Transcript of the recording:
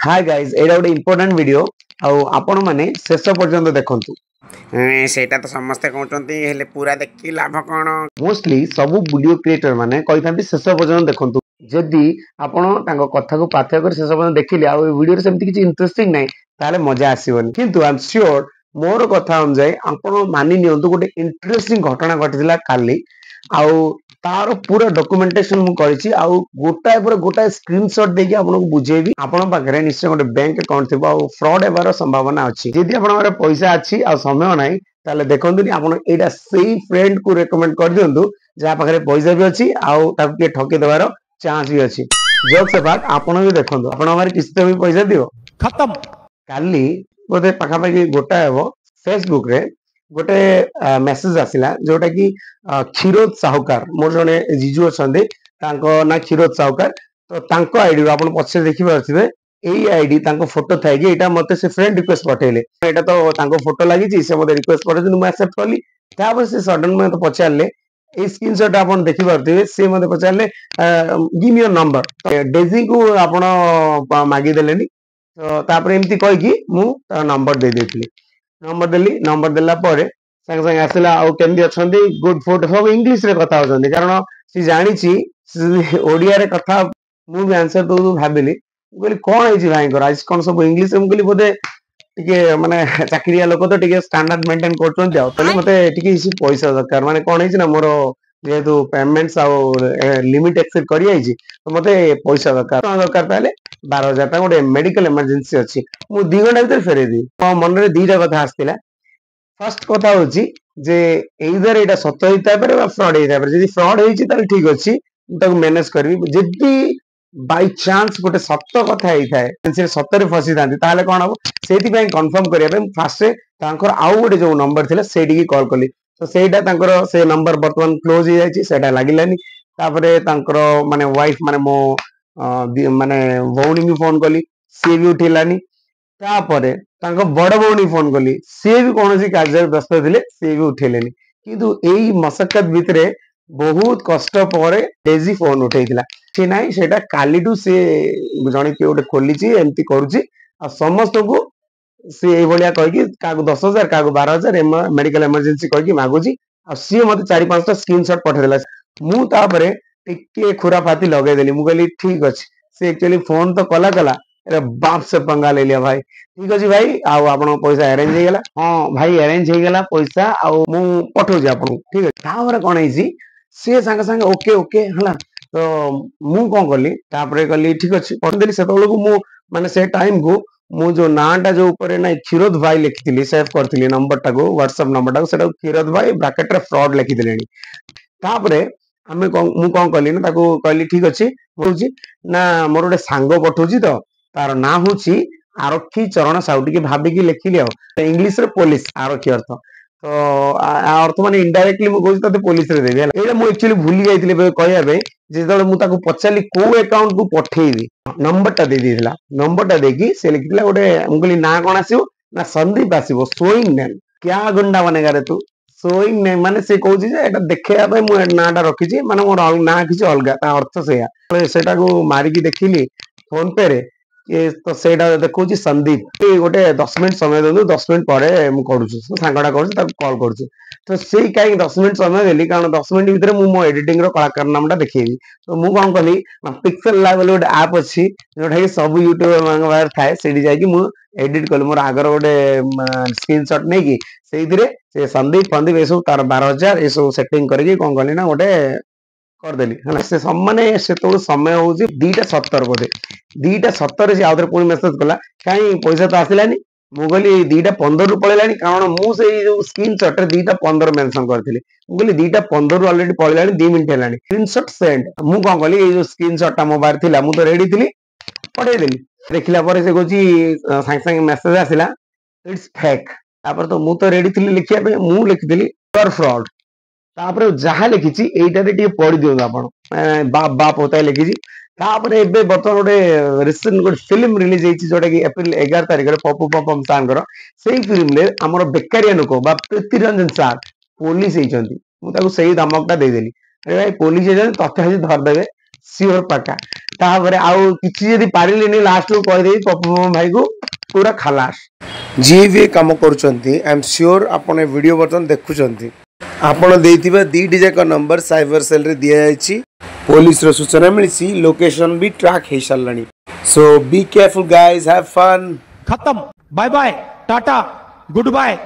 Hi guys एटा गोटे important video आपण माने शेष पर्यंत देखंतु। सेटा तो समस्ते कहते हेले पूरा देखी लाभ कौन। मोस्टली सब वीडियो क्रिएटर माने कहिथांती शेष पर्यंत देखंतु। जदि आपण तांको कथा को पाथ्य कर शेष पर्यंत देखिले आ वीडियो रे सेमति किछि इंटरेस्टिंग नै ताले मजा आसीबनी। किंतु आई एम श्योर मोर कथा अनुसार आपण मानि नियंतु गोटे इंटरेस्टिंग घटना घटिला काली आउ तार पूरा डॉक्यूमेंटेशन मु करिछि आउ गोटाए पर गोटाए स्क्रीनशॉट देकी आपन को बुझेबी। आपन पाखरे निश्चय गोटे बैंक अकाउंट थिबो आउ फ्रॉड हेबार संभावना अछि। यदि आपन पाखरे पैसा अछि आ समय नै ताले देखंतुनी आपन एटा सेही फ्रेंड को रेकमेंड कर दियंतु जा पाखरे पैसा भी अछि आउ ताकू के ठके देबार चांस भी अछि। जोक से बात आपन भी देखंतु आपन हमर किस्त भी पैसा दियो खत्म। काली बोधे पाखा पाखी गोटा हेबो फेसबुक रे गोटे मेसेज आसिला जोटा कि क्षीरोद साहुकार मोर जने जीजू अछंदे तांको ना क्षीरोद साहुकार तो तांको आईडी आपण पछे देखि पारथिबे एई आईडी तांको फोटो थाइ कि एटा मते से फ्रेंड रिक्वेस्ट पठेले एटा तो तांको फोटो लागि छि से मते रिक्वेस्ट पठेले मु एक्सेप्ट करली। तापर से सडन में तो पचारले ए स्क्रीनशॉट आपण देखि पारथिबे से मते पचारले give me your number Daisy को आपण मागी देलेनी तो तापर एम्ति कहि कि मु नंबर दे देथिली। नंबर देली नंबर देला परे संग संग आसिला आउ केमदी अछंदी गुड फूड सब इंग्लिश रे कथा होछंदी कारण सी जानि छि ओडिया रे कथा मु भी आंसर दो भाबिली बोली कोन है छि भाई को आज कोन सब इंग्लिश में बोली बोधे टिके माने चाकरिया लोक तो टिके स्टैंडर्ड मेंटेन करछन जाओ तले मते टिके इसी पैसा दरकार माने कोन है छि ना मोर जेतु पेमेंट्स आउ लिमिट एक्सेड करि आइ छि तो मते पैसा दरकार ताले 12000 टा गोटे मेडिकल इमरजेंसी अछि मु 2 घंटा भीतर फेरे दी मन रे दीटा कथा आस्तिला। फर्स्ट कथा होची जे एइदर एटा सत्य होइता पारे बा फ्रॉड होइता पारे जदि फ्रॉड होइछि ताले ठीक अछि ताको मैनेज करबी जदि बाय चांस गोटे सत्य कथा हेइ थाए से सत्य रे फसी दांती ताले कोन हबो सेति पय कंफर्म करिया पे फास्ट से तांकर आउ गोटे जो नंबर थिला सेडी की कॉल कली तो सेटा तांकर से नंबर वर्तमान क्लोज हो जायछि सेटा लागिलानी तापरे तांकर माने वाइफ माने मो माने भौणी भी फोन कली सी भी उठिलानी तापरे तांको बड़ भौणी फोन कली सी भी कोनोसी कार्य व्यस्त थिले सी भी उठेलेनी किंतु एई मसक्कत भितरे बहुत कष्ट परे डेजी फोन उठेइतिला से नाही सेटा कालीटू से जणे के ओटे खोलिची एम्ति करूची आ समस्त को से एई भलिया कहि कि कागु 10000 कागु 12000 मेडिकल इमरजेंसी कहि कि मागुची आ सी मते 4-5 टा स्क्रीनशॉट पठे देला मु तापरे टिके खुराफाती लगे देली मु कहली ठीक अछि से एक्चुअली फोन तो कला अरे बाप से पंगा ले लिया भाई ठीक अछि भाई आउ आपन पैसा अरेंज हे गेला हां भाई अरेंज हे गेला पैसा आउ मु पठौ जे आपन ठीक अछि तापर कोन हैछि से संग संग ओके ओके हला तो मु कोन करली तापर कहली ठीक अछि पठन देली सेतोल को मु माने से टाइम को मु जो नाटा जो ऊपर ना क्षीरोद भाई लिखिथिली सेव करथिली नंबर टाको व्हाट्सएप नंबर टाको सेटा क्षीरोद भाई ब्रैकेट रे फ्रॉड लिखि देलेनी तापरे आमे मु कोन करली ना ताको कहली ठीक अछि होउची ना मोर गोटे सांग पठौची तो तार ना होची आरक्षी चरण साउटी के भाबी की लिखिली आ इंग्लिश रे पुलिस आरक्षी अर्थ तो अर्थ माने इनडायरेक्टली मु कहू तते पुलिस रे देबी एला मु एक्चुअली भूली जाइतिले कहया बे जे तळे मु ताको पचाली को अकाउंट को पठेइबी नंबर टा दे दिला नंबर टा देकी से लिखिला गोटे मुगली ना कोन आसीबो ना संदीप आसीबो सोइंग नेम क्या गुंडा बनेगा रे तू सोइंग नेम माने से कहूची जे एटा देखैया पे मु नाटा रखिची माने मोर ना किछि अलगा ता अर्थ सेया सेटा को मारी की देखिली फोन पे रे ये तो सेटा देखौची संदीप ए गोटे 10 मिनिट समय दनु 10 मिनिट परे मु करूची सांगडा करूची ताको कॉल करूची तो सेई काई 10 मिनिट समय देली कारण 10 मिनिट भीतर मु मो एडिटिंग रो कलाकार नामटा देखैबी तो मु कोन कली पिक्सेल लैब गोटे ऐप अछि जोटा कि सब यूट्यूबर मांग बाहर थाए सेडी जाय कि मु एडिट कल मोर आगर गोटे स्क्रीनशॉट नै कि सेइदिरे से संदीप फंदीप ए सब तार 12000 ए सब सेटिंग करके कोन कली ना गोटे कर देली हला से सम्माने से तो समय होउची 2:70 बोधे 2:70 से आउथरे पुनी मेसेज कला काई पैसा तो आसिलानी मु कहली 2:15 रु पळेलानी कारण मु से जो स्क्रीनशॉट रे 2:15 मेंशन करथिली मु कहली 2:15 रु ऑलरेडी पळेलानी 2 मिनिट हेलानी स्क्रीनशॉट सेंड मु कोन कहली ए जो स्क्रीनशॉट ता मोबाइल थिला मु तो रेडी थिली पठे देली देखिला परे से कहूची संग संग मेसेज आसिला इट्स फेक तापर तो मु तो रेडी थिली लिखिया पे मु लिखिदिली फॉर फ्रॉड तापर जहा लिखिची एइटा रे टिके पढि दियो आपण बाप बाप होता लिखिची तापर एबे बर्तमान गोटे रिसेंट गोटे फिल्म रिलीज हेची जोटा कि अप्रैल 11 तारिख रे पप्पू पपम सांगर सेही फिल्म रे हमर बेकारिया लोक बा पृथ्वीरंजन सार पुलिस हेचंती मु ताको सेही धमकटा दे देली अरे भाई पुलिस हेचंती तते हजी धर देबे सियोर पक्का तापर आउ किछि यदि पारिलेनी लास्ट को कहि देई पप्पू भाई को पूरा खलास जी भी काम करुचंती आई एम श्योर आपण वीडियो बर्तन देखुचंती आपण देइथिबा दीटी जाक नंबर साइबर सेल रे दिया जायछि पुलिस रो सूचना मिलछि लोकेशन भी ट्रैक हे सारलानी so be careful guys have fun खत्म बाय बाय टाटा गुड बाय।